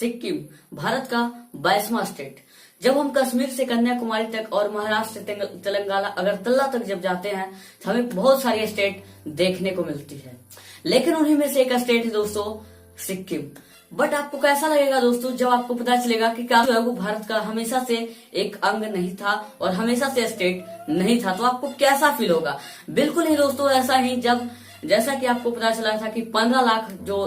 सिक्किम भारत का 22वां स्टेट। जब हम कश्मीर से कन्याकुमारी तक और महाराष्ट्र से तेलंगाना अगरतला तक जब जाते हैं तो हमें बहुत सारी स्टेट देखने को मिलती है, लेकिन उन्हीं में से एक स्टेट है दोस्तों सिक्किम। बट आपको कैसा लगेगा दोस्तों जब आपको पता चलेगा कि क्या जो है वो भारत का हमेशा से एक अंग नहीं था और हमेशा से स्टेट नहीं था, तो आपको कैसा फील होगा? बिल्कुल ही दोस्तों ऐसा ही जैसा कि आपको पता चला था कि 15 लाख जो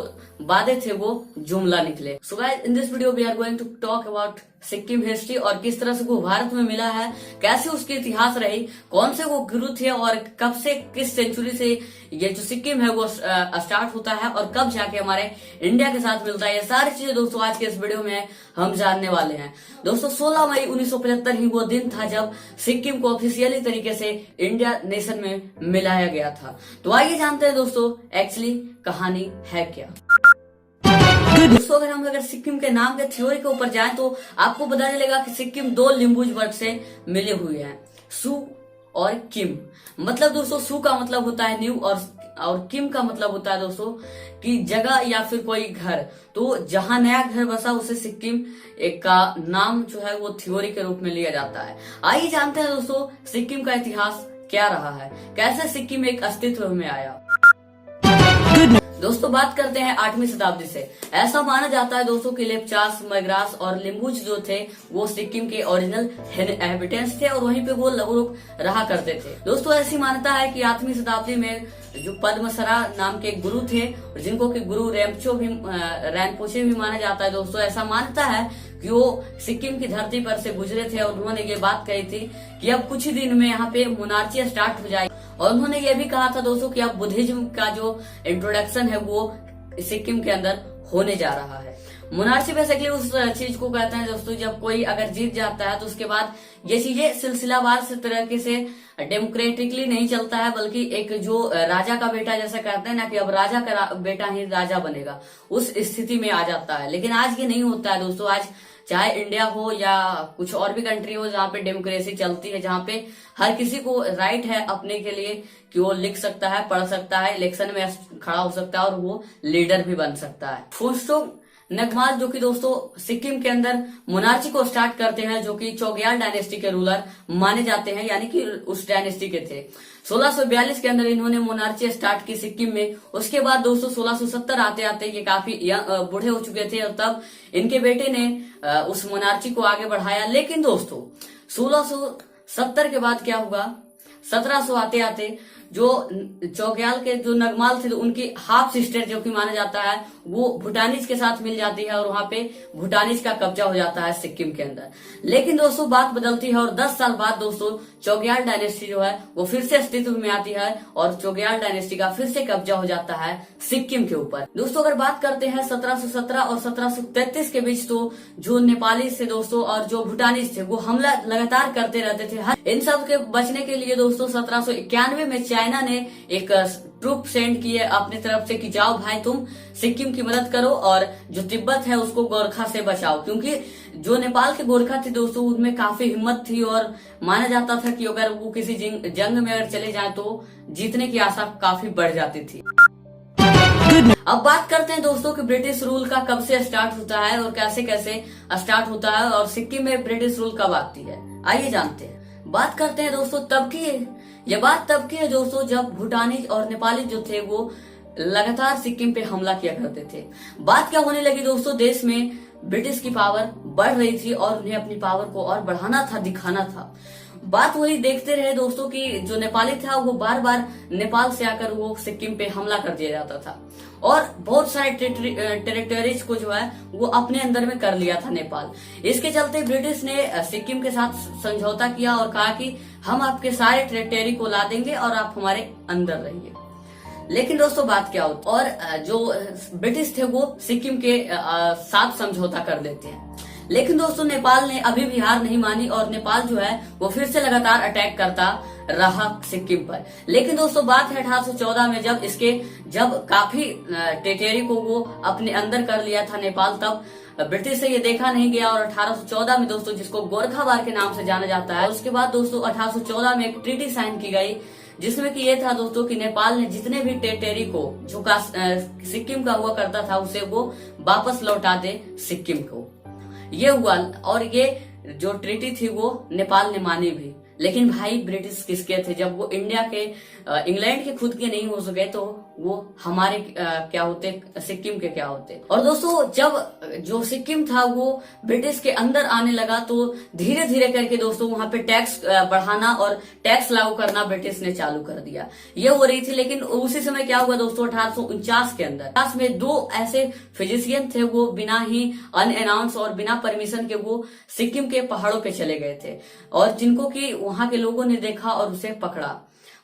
वादे थे वो जुमला निकले। So guys, in this video we are going to talk about Sikkim history और किस तरह से वो भारत में मिला है, कैसे उसकी इतिहास रही, कौन से वो गुरु थे और कब से किस सेंचुरी से ये जो सिक्किम है वो स्टार्ट होता है और कब जाके हमारे इंडिया के साथ मिलता है। ये सारी चीजें दोस्तों आज के इस वीडियो में हम जानने वाले हैं। दोस्तों 16 मई 1975 ही वो दिन था जब सिक्किम को ऑफिशियली तरीके से इंडिया नेशन में मिलाया गया था। तो आइए जानते हैं दोस्तों एक्चुअली कहानी है क्या। दोस्तों अगर सिक्किम के नाम के थ्योरी के ऊपर जाएं तो आपको पता चलेगा कि सिक्किम दो लिम्बुज वर्ड से मिले हुए हैं, सु और किम। मतलब दोस्तों सु का मतलब होता है न्यू और किम का मतलब होता है दोस्तों कि जगह या फिर कोई घर। तो जहां नया घर बसा उसे सिक्किम एक का नाम जो है वो थ्योरी के रूप में लिया जाता है। आइए जानते हैं दोस्तों सिक्किम का इतिहास क्या रहा है, कैसे सिक्किम एक अस्तित्व में आया। दोस्तों बात करते हैं 8वीं शताब्दी से। ऐसा माना जाता है दोस्तों कि लेपचास, मैग्रास और लिम्बुज जो थे वो सिक्किम के ओरिजिनल हैबिटेंट्स थे और वहीं पे वो लोग रहा करते थे। दोस्तों ऐसी मान्यता है कि 8वीं शताब्दी में जो पद्मसरा नाम के गुरु थे जिनको कि गुरु रैनपोचे भी माना जाता है। दोस्तों ऐसा मानता है कि वो सिक्किम की धरती पर से गुजरे थे और उन्होंने ये बात कही थी कि अब कुछ ही दिन में यहाँ पे मोनार्ची स्टार्ट हो जाएगी और उन्होंने ये भी कहा था दोस्तों कि अब बुद्धिज्म का जो इंट्रोडक्शन है वो सिक्किम के अंदर होने जा रहा है। मोनार्ची बेसिकली उस चीज को कहते हैं दोस्तों जब कोई अगर जीत जाता है तो उसके बाद ये चीजें सिलसिलावार से तरीके से डेमोक्रेटिकली नहीं चलता है, बल्कि एक जो राजा का बेटा जैसा कहते हैं ना कि अब राजा का बेटा ही राजा बनेगा, उस स्थिति में आ जाता है। लेकिन आज ये नहीं होता है दोस्तों। आज चाहे इंडिया हो या कुछ और भी कंट्री हो जहाँ पे डेमोक्रेसी चलती है, जहाँ पे हर किसी को राइट है अपने के लिए कि वो लिख सकता है, पढ़ सकता है, इलेक्शन में खड़ा हो सकता है और वो लीडर भी बन सकता है। फुनसोक नगमाल जो कि दोस्तों सिक्किम के अंदर मोनार्ची को स्टार्ट करते हैं, जो कि चोग्याल डायनेस्टी के रूलर माने जाते हैं, यानी कि उस डायनेस्टी के थे। 1642 के अंदर इन्होंने मोनार्ची स्टार्ट की सिक्किम में। उसके बाद दोस्तों 1670 आते आते ये काफी बूढ़े हो चुके थे और तब इनके बेटे ने उस मोनार्ची को आगे बढ़ाया। लेकिन दोस्तों 1670 के बाद क्या हुआ, 1700 आते आते जो चौग्याल के जो नगमाल थे उनकी हाफ सिस्टर जो कि माना जाता है वो भूटानीज के साथ मिल जाती है और वहां पे भूटानीज का कब्जा हो जाता है सिक्किम के अंदर। लेकिन दोस्तों बात बदलती है और 10 साल बाद दोस्तों चौग्याल डायनेस्टी जो है वो फिर से अस्तित्व में आती है और चौग्याल डायनेस्टी का फिर से कब्जा हो जाता है सिक्किम के ऊपर। दोस्तों अगर बात करते हैं 1717 और 1733 के बीच, तो जो नेपाली थे दोस्तों और जो भूटानीज थे वो हमला लगातार करते रहते थे। इन सब के बचने के लिए दोस्तों 1791 में चाइना ने एक ट्रूप सेंड किए अपनी तरफ से कि जाओ भाई तुम सिक्किम की मदद करो और जो तिब्बत है उसको गोरखा से बचाओ, क्योंकि जो नेपाल के गोरखा थे दोस्तों उनमें काफी हिम्मत थी और माना जाता था कि अगर वो किसी जंग में अगर चले जाए तो जीतने की आशा काफी बढ़ जाती थी। अब बात करते हैं दोस्तों कि ब्रिटिश रूल का कब से स्टार्ट होता है और कैसे कैसे स्टार्ट होता है और सिक्किम में ब्रिटिश रूल कब आती है, आइए जानते हैं। बात करते हैं दोस्तों तब की ये बात तब की है दोस्तों जब भूटानीज और नेपाली जो थे वो लगातार सिक्किम पे हमला किया करते थे। बात क्या होने लगी दोस्तों, देश में ब्रिटिश की पावर बढ़ रही थी और उन्हें अपनी पावर को और बढ़ाना था, दिखाना था। बात वही देखते रहे दोस्तों कि जो नेपाली था वो बार बार नेपाल से आकर वो सिक्किम पे हमला कर दिया जाता था और बहुत सारे टेरिटरीज को जो है वो अपने अंदर में कर लिया था नेपाल। इसके चलते ब्रिटिश ने सिक्किम के साथ समझौता किया और कहा कि हम आपके सारे टेरिटरी को ला देंगे और आप हमारे अंदर रहिए। लेकिन दोस्तों बात क्या होती और जो ब्रिटिश थे वो सिक्किम के साथ समझौता कर लेते हैं। लेकिन दोस्तों नेपाल ने अभी भी हार नहीं मानी और नेपाल जो है वो फिर से लगातार अटैक करता रहा सिक्किम पर। लेकिन दोस्तों बात है 1814 में जब काफी टेरिटरी को वो अपने अंदर कर लिया था नेपाल, तब ब्रिटिश से ये देखा नहीं गया और 1814 में दोस्तों जिसको गोरखा वार के नाम से जाना जाता है, उसके बाद दोस्तों 1814 में एक ट्रीटी साइन की गई जिसमें कि ये था दोस्तों कि नेपाल ने जितने भी टेरिटरी को जो सिक्किम का हुआ करता था उसे वो वापस लौटा दे सिक्किम को। ये हुआ और ये जो ट्रीटी थी वो नेपाल ने मानी भी। लेकिन भाई ब्रिटिश किसके थे? जब वो इंडिया के इंग्लैंड के खुद के नहीं हो सके तो वो हमारे क्या होते, सिक्किम के क्या होते। और दोस्तों जब जो सिक्किम था वो ब्रिटिश के अंदर आने लगा तो धीरे धीरे करके दोस्तों वहां पे टैक्स बढ़ाना और टैक्स लागू करना ब्रिटिश ने चालू कर दिया। ये हो रही थी। लेकिन उसी समय क्या हुआ दोस्तों, 1849 के अंदर में दो ऐसे फिजिशियन थे, वो बिना ही अनअनाउंस और बिना परमिशन के वो सिक्किम के पहाड़ों पे चले गए थे और जिनको कि वहां के लोगों ने देखा और उसे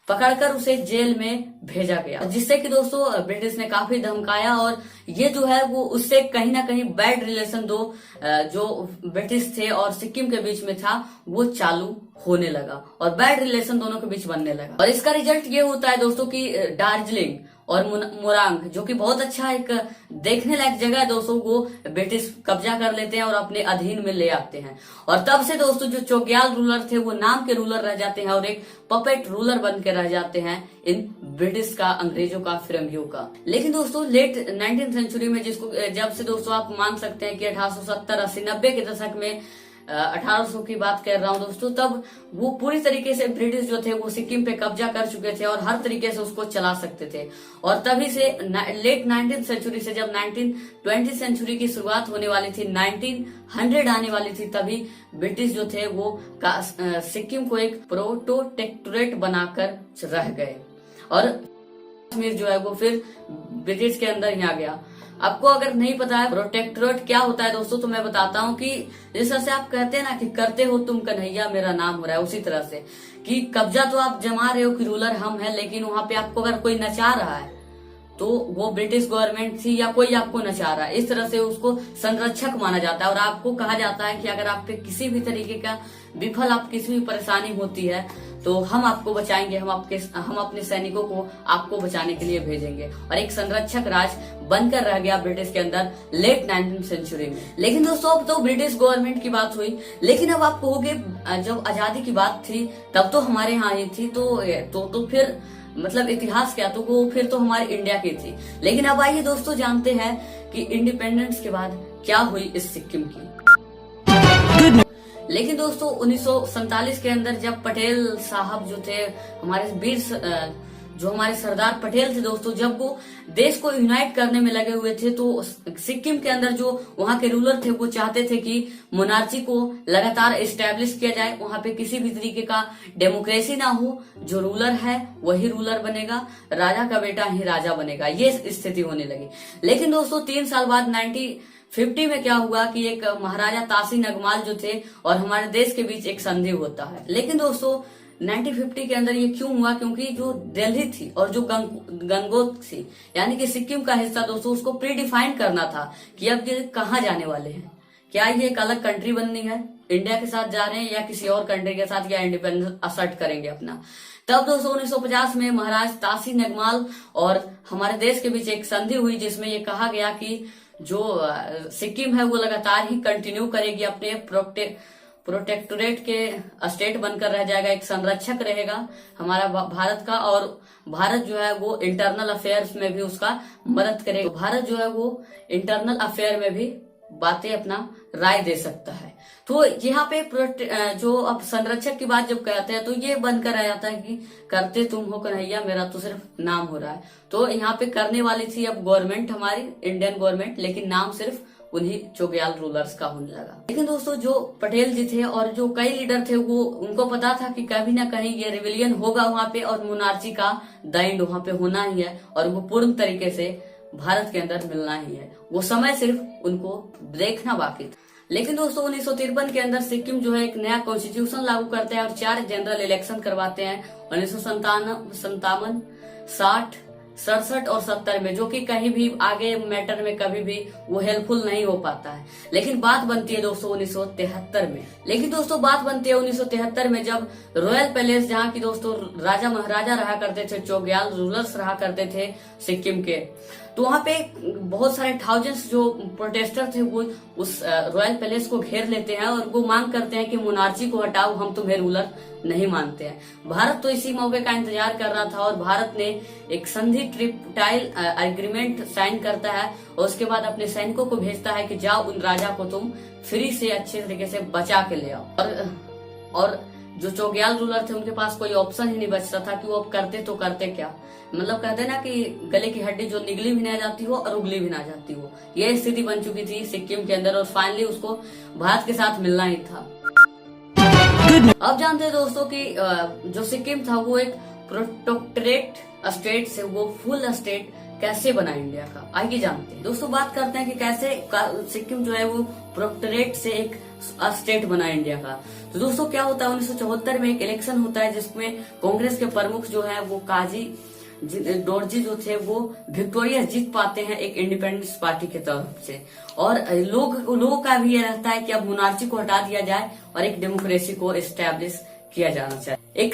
पकड़कर उसे जेल में भेजा गया, जिससे कि दोस्तों ब्रिटिश ने काफी धमकाया और ये जो है वो उससे कहीं ना कहीं बैड रिलेशन जो ब्रिटिश थे और सिक्किम के बीच में था वो चालू होने लगा और बैड रिलेशन दोनों के बीच बनने लगा। और इसका रिजल्ट ये होता है दोस्तों कि दार्जिलिंग और मोरांग, जो कि बहुत अच्छा एक देखने लायक जगह है दोस्तों, वो ब्रिटिश कब्जा कर लेते हैं और अपने अधीन में ले आते हैं। और तब से दोस्तों जो चोग्याल रूलर थे वो नाम के रूलर रह जाते हैं और एक पपेट रूलर बन के रह जाते हैं इन ब्रिटिश का, अंग्रेजों का, फिरंगियों का। लेकिन दोस्तों लेट 19th सेंचुरी में, जिसको जब से दोस्तों आप मान सकते हैं कि 1870, 80, 90 के दशक में 1800 की बात कर रहा हूं दोस्तों, तब वो पूरी तरीके से ब्रिटिश जो थे वो सिक्किम पे कब्जा कर चुके थे और हर तरीके से उसको चला सकते थे। और तभी से लेट 19th सेंचुरी से जब 1920 सेंचुरी की शुरुआत होने वाली थी, 1900 आने वाली थी, तभी ब्रिटिश जो थे वो सिक्किम को एक प्रोटेक्टोरेट बनाकर रह गए और कश्मीर जो है वो फिर ब्रिटिश के अंदर ही आ गया। आपको अगर नहीं पता है प्रोटेक्टोरेट क्या होता है दोस्तों, तो मैं बताता हूँ कि जिस तरह से आप कहते हैं ना कि करते हो तुम कन्हैया मेरा नाम हो रहा है, उसी तरह से कि कब्जा तो आप जमा रहे हो कि रूलर हम हैं, लेकिन वहां पे आपको अगर कोई नचा रहा है तो वो ब्रिटिश गवर्नमेंट थी या कोई आपको नचा रहा है, इस तरह से उसको संरक्षक माना जाता है। और आपको कहा जाता है कि अगर आप पे किसी भी तरीके का विफल, आप किसी भी परेशानी होती है तो हम आपको बचाएंगे, हम अपने सैनिकों को आपको बचाने के लिए भेजेंगे। और एक संरक्षक राज बनकर रह गया ब्रिटिश के अंदर लेट 19th सेंचुरी में। लेकिन दोस्तों अब तो ब्रिटिश गवर्नमेंट की बात हुई, लेकिन अब आप कहोगे जब आजादी की बात थी तब तो हमारे यहाँ ही थी, तो फिर मतलब इतिहास क्या, तो वो फिर तो हमारे इंडिया की थी। लेकिन अब आइए दोस्तों जानते हैं कि इंडिपेंडेंस के बाद क्या हुई इस सिक्किम की। लेकिन दोस्तों 1947 के अंदर जब पटेल साहब जो थे, हमारे सरदार पटेल थे दोस्तों, जब वो देश को यूनाइट करने में लगे हुए थे तो सिक्किम के अंदर जो वहां के रूलर थे वो चाहते थे कि मोनार्ची को लगातार एस्टेब्लिश किया जाए, वहां पे किसी भी तरीके का डेमोक्रेसी ना हो, जो रूलर है वही रूलर बनेगा, राजा का बेटा ही राजा बनेगा, ये स्थिति होने लगी। लेकिन दोस्तों 3 साल बाद 1950 में क्या हुआ कि एक महाराजा तासी नगमाल जो थे और हमारे देश के बीच एक संधि होता है। लेकिन दोस्तों 1950 के अंदर ये क्यों हुआ, क्योंकि जो दिल्ली थी और जो गंगोत थी यानी कि सिक्किम का हिस्सा दोस्तों, उसको प्रीडिफाइन करना था कि अब ये कहाँ जाने वाले हैं, क्या ये एक अलग कंट्री बननी है, इंडिया के साथ जा रहे हैं या किसी और कंट्री के साथ, या इंडिपेंडेंस असर्ट करेंगे अपना। तब दोस्तों 1950 में महाराज तासी नगमाल और हमारे देश के बीच एक संधि हुई जिसमें ये कहा गया कि जो सिक्किम है वो लगातार ही कंटिन्यू करेगी, अपने प्रोटेक्टोरेट के स्टेट बनकर रह जाएगा, एक संरक्षक रहेगा हमारा भारत का, और भारत जो है वो इंटरनल अफेयर्स में भी उसका मदद करेगा। भारत जो है वो इंटरनल अफेयर में भी बातें अपना राय दे सकता है। तो यहाँ पे जो अब संरक्षक की बात जब कहते हैं तो ये बनकर आ जाता है कि करते तुम हो कन्हैया मेरा तो सिर्फ नाम हो रहा है। तो यहाँ पे करने वाली थी अब गवर्नमेंट, हमारी इंडियन गवर्नमेंट, लेकिन नाम सिर्फ उन्हीं चोग्याल रूलर्स का होने लगा। लेकिन दोस्तों जो पटेल जी थे और जो कई लीडर थे वो उनको पता था कि कभी ना कहीं ये रिविलियन होगा वहां पे और मोनार्ची का द एंड वहां पे होना ही है और वो पूर्ण तरीके से भारत के अंदर मिलना ही है। वो समय सिर्फ उनको देखना बाकी था। लेकिन दोस्तों 1953 के अंदर सिक्किम जो है एक नया कॉन्स्टिट्यूशन लागू करते हैं और 4 जनरल इलेक्शन करवाते हैं 1957, 60, 67 और 70 में, जो कि कहीं भी आगे मैटर में कभी भी वो हेल्पफुल नहीं हो पाता है। लेकिन बात बनती है दोस्तों 1973 में। लेकिन दोस्तों बात बनती है 1973 में, जब रॉयल पैलेस, जहाँ की दोस्तों राजा महाराजा रहा करते थे, चोग्याल रूलर्स रहा करते थे सिक्किम के, तो वहां पे बहुत सारे थाउजेंड्स जो प्रोटेस्टर थे वो उस रॉयल पैलेस को घेर लेते हैं और वो मांग करते हैं कि मोनार्ची को हटाओ, हम तुम्हें रूलर नहीं मानते हैं। भारत तो इसी मौके का इंतजार कर रहा था और भारत ने एक संधि ट्रिपटाइल एग्रीमेंट साइन करता है और उसके बाद अपने सैनिकों को भेजता है कि जाओ उन राजा को तुम फ्री से अच्छे तरीके से बचा के ले आओ। और जो चोग्याल रूलर थे उनके पास कोई ऑप्शन ही नहीं बचता था कि वो अब करते तो करते क्या। मतलब कहते ना कि गले की हड्डी जो निगली भी ना जाती हो और उगली भी ना जाती हो, यह स्थिति बन चुकी थी सिक्किम के अंदर और फाइनली उसको भारत के साथ मिलना ही था। अब जानते हैं दोस्तों कि जो सिक्किम था वो एक प्रोटेक्टोरेट स्टेट से वो फुल स्टेट कैसे बना इंडिया का, आइए जानते हैं। दोस्तों बात करते हैं कि कैसे सिक्किम जो है वो प्रोटेक्टोरेट से एक स्टेट बना इंडिया का। तो दोस्तों क्या होता है, 1974 में एक इलेक्शन होता है जिसमें कांग्रेस के प्रमुख जो है वो काजी डोरजी जो थे वो विक्टोरिया जीत पाते हैं एक इंडिपेंडेंस पार्टी के तरफ से। और लोगों का भी ये रहता है कि अब मोनार्ची को हटा दिया जाए और एक डेमोक्रेसी को एस्टेब्लिश किया जाना चाहिए।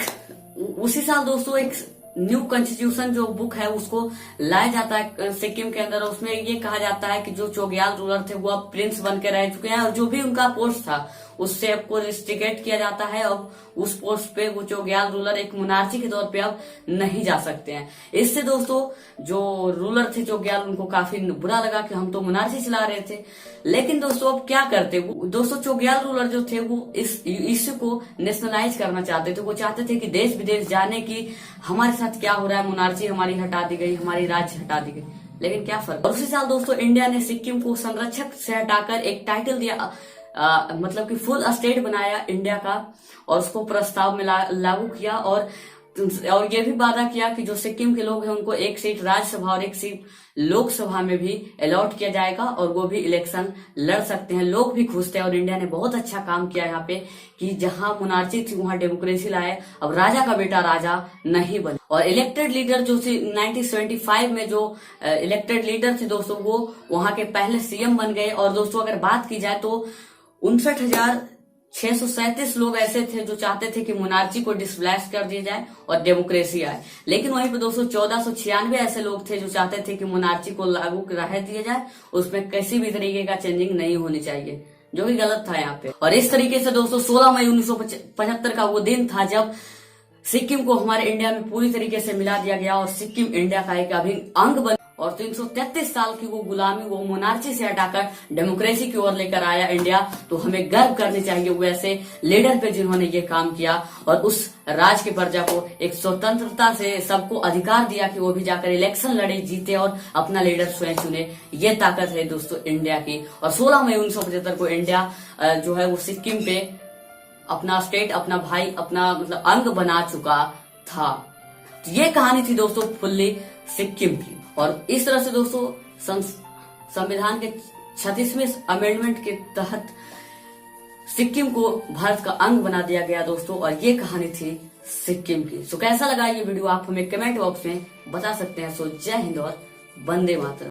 उसी साल दोस्तों एक न्यू कॉन्स्टिट्यूशन जो बुक है उसको लाया जाता है सिक्किम के अंदर। उसमें ये कहा जाता है कि जो चोग्याल रूलर थे वो अब प्रिंस बन के रह चुके हैं और जो भी उनका पोस्ट था उससे आपको रिस्ट्रिकेट किया जाता है। अब उस पोस्ट पे वो चोग्याल रूलर एक मोनार्ची के तौर पे अब नहीं जा सकते हैं। इससे दोस्तों जो रूलर थे चोग्याल उनको काफी बुरा लगा कि हम तो मोनार्ची चला रहे थे। लेकिन दोस्तों अब क्या करते, दोस्तों चोग्याल रूलर जो थे वो इस इश्यू को नेशनलाइज करना चाहते थे। वो चाहते थे कि देश विदेश जाने की हमारे साथ क्या हो रहा है, मोनार्ची हमारी हटा दी गई, हमारी राज्य हटा दी गई, लेकिन क्या फर्क। और उसी साल दोस्तों इंडिया ने सिक्किम को संरक्षक से हटाकर एक टाइटल दिया, मतलब कि फुल स्टेट बनाया इंडिया का और उसको प्रस्ताव में लागू किया और ये भी वादा किया कि जो सिक्किम के लोग हैं उनको एक सीट राज्यसभा और एक सीट लोकसभा में भी अलॉट किया जाएगा और वो भी इलेक्शन लड़ सकते हैं। लोग भी खुश थे और इंडिया ने बहुत अच्छा काम किया यहाँ पे कि जहां मोनार्ची थी वहां डेमोक्रेसी लाए। अब राजा का बेटा राजा नहीं बने और इलेक्टेड लीडर जो 1975 में जो इलेक्टेड लीडर थे दोस्तों वो वहां के पहले सीएम बन गए। और दोस्तों अगर बात की जाए तो 59,637 लोग ऐसे थे जो चाहते थे कि मोनार्ची को डिस्प्लेस कर दिया जाए और डेमोक्रेसी आए। लेकिन वहीं पे दोस्तों 1496 ऐसे लोग थे जो चाहते थे कि मोनार्ची को लागू रह दिया जाए, उसमें किसी भी तरीके का चेंजिंग नहीं होनी चाहिए, जो कि गलत था यहाँ पे। और इस तरीके से दोस्तों 16 मई 1975 का वो दिन था जब सिक्किम को हमारे इंडिया में पूरी तरीके से मिला दिया गया और सिक्किम इंडिया का एक अभिन्न अंग बन और 333 साल की वो गुलामी वो मोनार्ची से हटाकर डेमोक्रेसी की ओर लेकर आया इंडिया। तो हमें गर्व करनी चाहिए वो ऐसे लीडर पे जिन्होंने ये काम किया और उस राज की प्रजा को एक स्वतंत्रता से सबको अधिकार दिया कि वो भी जाकर इलेक्शन लड़े, जीते और अपना लीडर स्वयं चुने। ये ताकत है दोस्तों इंडिया की। और 16 मई 1975 को इंडिया जो है वो सिक्किम पे अपना स्टेट, अपना भाई, अपना मतलब अंग बना चुका था। तो ये कहानी थी दोस्तों फुल्ली सिक्किम की। और इस तरह से दोस्तों संविधान के 36वें अमेंडमेंट के तहत सिक्किम को भारत का अंग बना दिया गया दोस्तों। और ये कहानी थी सिक्किम की। सो कैसा लगा ये वीडियो आप हमें कमेंट बॉक्स में बता सकते हैं। सो जय हिंद और वंदे मातरम।